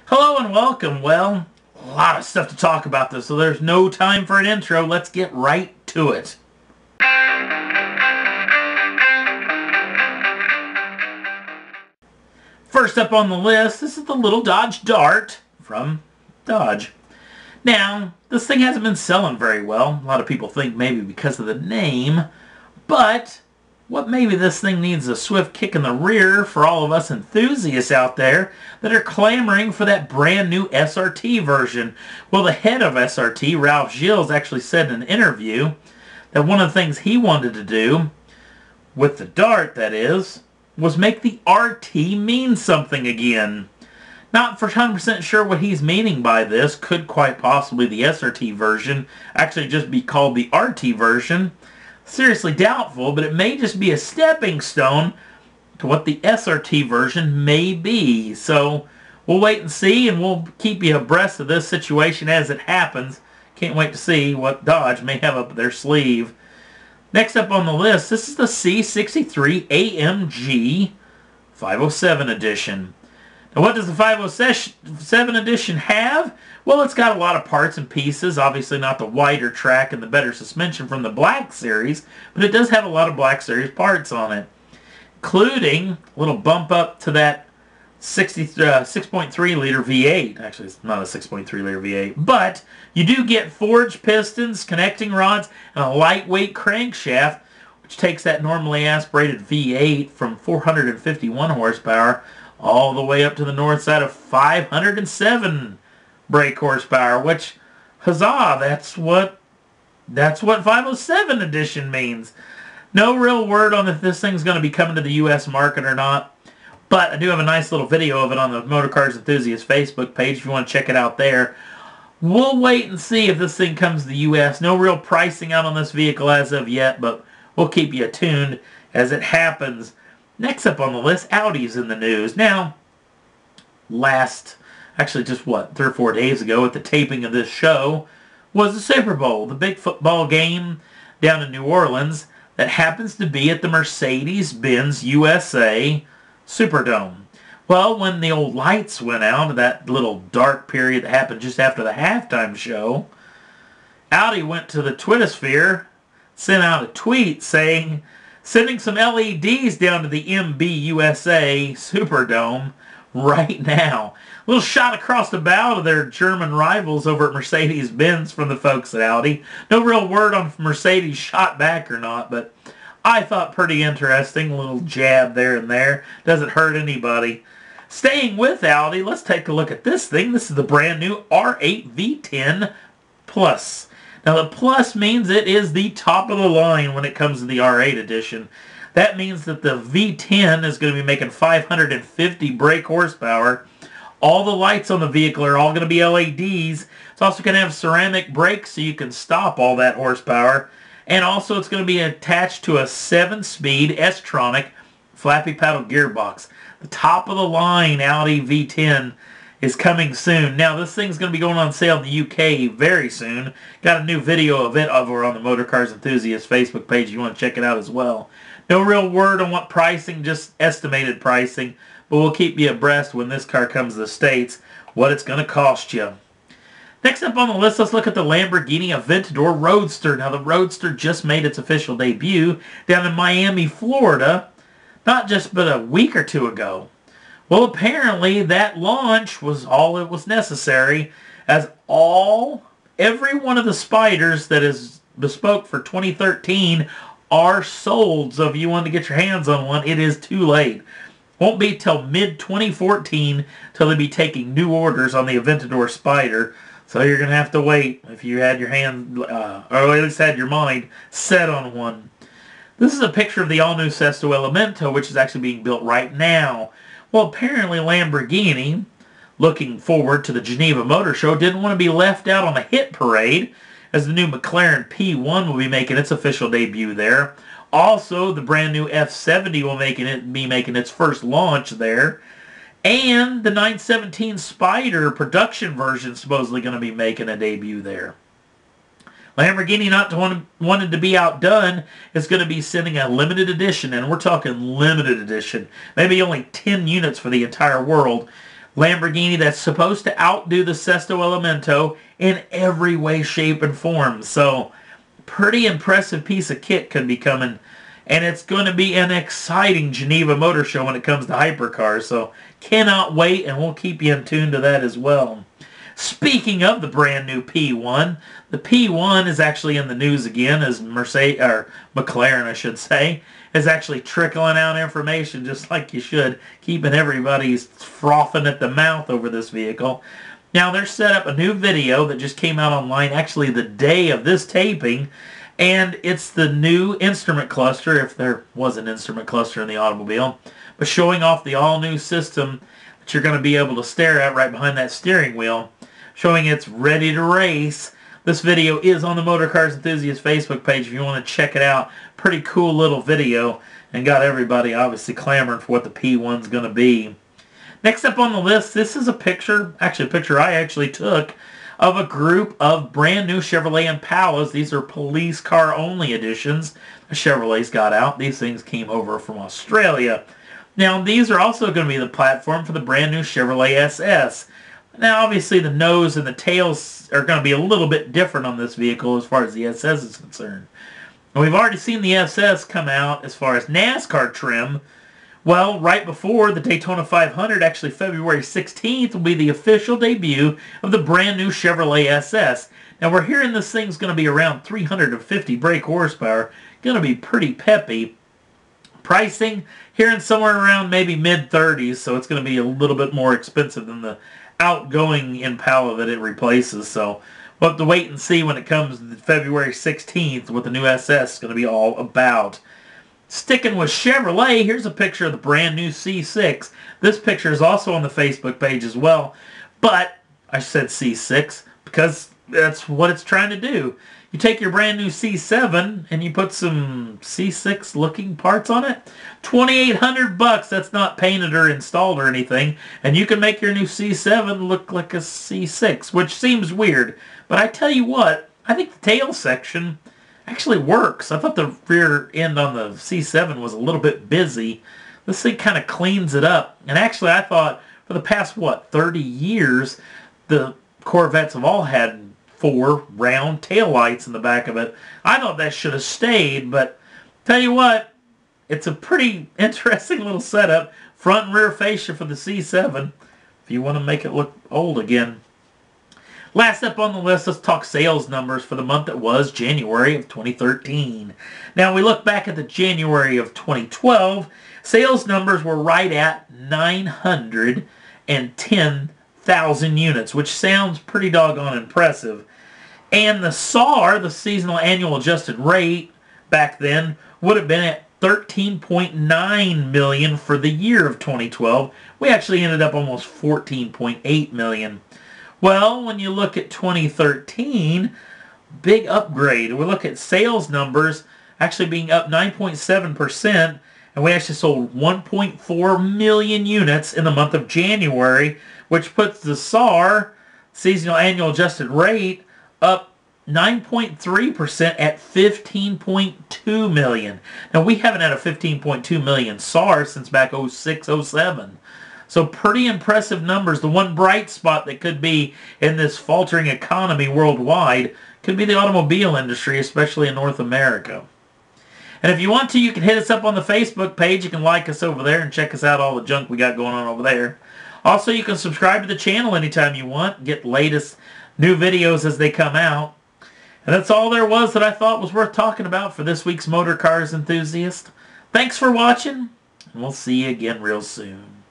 Hello and welcome. Well, a lot of stuff to talk about this, so there's no time for an intro. Let's get right to it. First up on the list, this is the little Dodge Dart from Dodge. Now, this thing hasn't been selling very well. A lot of people think maybe because of the name, but what maybe this thing needs a swift kick in the rear for all of us enthusiasts out there that are clamoring for that brand new SRT version. Well, the head of SRT, Ralph Gilles, actually said in an interview that one of the things he wanted to do, with the Dart that is, was make the RT mean something again. Not for 100% sure what he's meaning by this. Could quite possibly the SRT version actually just be called the RT version. Seriously doubtful, but it may just be a stepping stone to what the SRT version may be. So we'll wait and see, and we'll keep you abreast of this situation as it happens. Can't wait to see what Dodge may have up their sleeve. Next up on the list, this is the C63 AMG 507 edition. Now, what does the 507 edition have? Well, it's got a lot of parts and pieces. Obviously not the wider track and the better suspension from the Black Series, but it does have a lot of Black Series parts on it, including a little bump up to that 6.3 liter V8. Actually, it's not a 6.3 liter V8, but you do get forged pistons, connecting rods, and a lightweight crankshaft, which takes that normally aspirated V8 from 451 horsepower all the way up to the north side of 507 brake horsepower, which, huzzah, that's what 507 edition means. No real word on if this thing's going to be coming to the U.S. market or not, but I do have a nice little video of it on the Motorcars Enthusiast Facebook page if you want to check it out there. We'll wait and see if this thing comes to the U.S. No real pricing out on this vehicle as of yet, but we'll keep you attuned as it happens. Next up on the list, Audi's in the news. Now, actually just 3 or 4 days ago at the taping of this show, was the Super Bowl, the big football game down in New Orleans that happens to be at the Mercedes-Benz USA Superdome. Well, when the old lights went out, that little dark period that happened just after the halftime show, Audi went to the Twittersphere, sent out a tweet saying, sending some LEDs down to the MB USA Superdome right now. A little shot across the bow to their German rivals over at Mercedes-Benz from the folks at Audi. No real word on if Mercedes shot back or not, but I thought pretty interesting. A little jab there and there. Doesn't hurt anybody. Staying with Audi, let's take a look at this thing. This is the brand new R8 V10 Plus. Now, the Plus means it is the top of the line when it comes to the R8 edition. That means that the V10 is going to be making 550 brake horsepower. All the lights on the vehicle are all going to be LEDs. It's also going to have ceramic brakes so you can stop all that horsepower. And also it's going to be attached to a 7-speed S-tronic flappy paddle gearbox. The top of the line Audi V10 is coming soon. Now, this thing's going to be going on sale in the UK very soon. Got a new video of it over on the Motorcars Enthusiast Facebook page. You want to check it out as well. No real word on what pricing, just estimated pricing. But we'll keep you abreast when this car comes to the States, what it's going to cost you. Next up on the list, let's look at the Lamborghini Aventador Roadster. Now, the Roadster just made its official debut down in Miami, Florida, not just but a week or two ago. Well, apparently that launch was all it was necessary, as every one of the Spyders that is bespoke for 2013 are sold. So if you want to get your hands on one, it is too late. Won't be till mid-2014 till they'll be taking new orders on the Aventador Spider. So you're going to have to wait if you had your hand, or at least had your mind set on one. This is a picture of the all-new Sesto Elemento, which is actually being built right now. Well, apparently Lamborghini, looking forward to the Geneva Motor Show, didn't want to be left out on the hit parade, as the new McLaren P1 will be making its official debut there. Also, the brand new F70 will be making its first launch there. And the 917 Spider production version supposedly going to be making a debut there. Lamborghini, not wanted to be outdone, is going to be sending a limited edition, and we're talking limited edition, maybe only 10 units for the entire world, Lamborghini that's supposed to outdo the Sesto Elemento in every way, shape, and form. So, pretty impressive piece of kit could be coming. And it's going to be an exciting Geneva Motor Show when it comes to hypercars. So, cannot wait, and we'll keep you in tune to that as well. Speaking of the brand new P1, the P1 is actually in the news again as McLaren, I should say, is actually trickling out information just like you should, keeping everybody frothing at the mouth over this vehicle. Now, they're set up a new video that just came out online actually the day of this taping, and it's the new instrument cluster, if there was an instrument cluster in the automobile, but showing off the all-new system that you're going to be able to stare at right behind that steering wheel, showing it's ready to race. This video is on the Motor Cars Enthusiast Facebook page if you want to check it out. Pretty cool little video, and got everybody obviously clamoring for what the P1's going to be. Next up on the list, this is a picture, actually a picture I actually took, of a group of brand new Chevrolet Impalas. These are police car only editions. The Chevrolets got out. These things came over from Australia. Now, these are also going to be the platform for the brand new Chevrolet SS. Now, obviously, the nose and the tails are going to be a little bit different on this vehicle as far as the SS is concerned. And we've already seen the SS come out as far as NASCAR trim. Well, right before the Daytona 500, actually February 16th, will be the official debut of the brand new Chevrolet SS. Now, we're hearing this thing's going to be around 350 brake horsepower. Going to be pretty peppy. Pricing, hearing somewhere around maybe mid-30s, so it's going to be a little bit more expensive than the outgoing Impala that it replaces. So we'll have to wait and see when it comes February 16th what the new SS is going to be all about. Sticking with Chevrolet, here's a picture of the brand new C6. This picture is also on the Facebook page as well, but I said C6 because that's what it's trying to do. You take your brand new C7 and you put some C6 looking parts on it. $2,800, that's not painted or installed or anything, and you can make your new C7 look like a C6, which seems weird. But I tell you what, I think the tail section actually works. I thought the rear end on the C7 was a little bit busy. This thing kind of cleans it up. And actually, I thought for the past, 30 years, the Corvettes have all had 4 round taillights in the back of it. I thought that should have stayed, but tell you what, it's a pretty interesting little setup. Front and rear fascia for the C7, if you want to make it look old again. Last up on the list, let's talk sales numbers for the month that was January of 2013. Now, we look back at the January of 2012, sales numbers were right at 910,000 units, which sounds pretty doggone impressive. And the SAR, the seasonal annual adjusted rate, back then would have been at 13.9 million for the year of 2012. We actually ended up almost 14.8 million. Well, when you look at 2013, big upgrade. We look at sales numbers actually being up 9.7%, and we actually sold 1.4 million units in the month of January, which puts the SAR, seasonal annual adjusted rate, up 9.3% at 15.2 million. Now, we haven't had a 15.2 million SAR since back 06, 07. So pretty impressive numbers. The one bright spot that could be in this faltering economy worldwide could be the automobile industry, especially in North America. And if you want to, you can hit us up on the Facebook page. You can like us over there and check us out, all the junk we got going on over there. Also, you can subscribe to the channel anytime you want. Get latest new videos as they come out. And that's all there was that I thought was worth talking about for this week's Motor Cars Enthusiast. Thanks for watching, and we'll see you again real soon.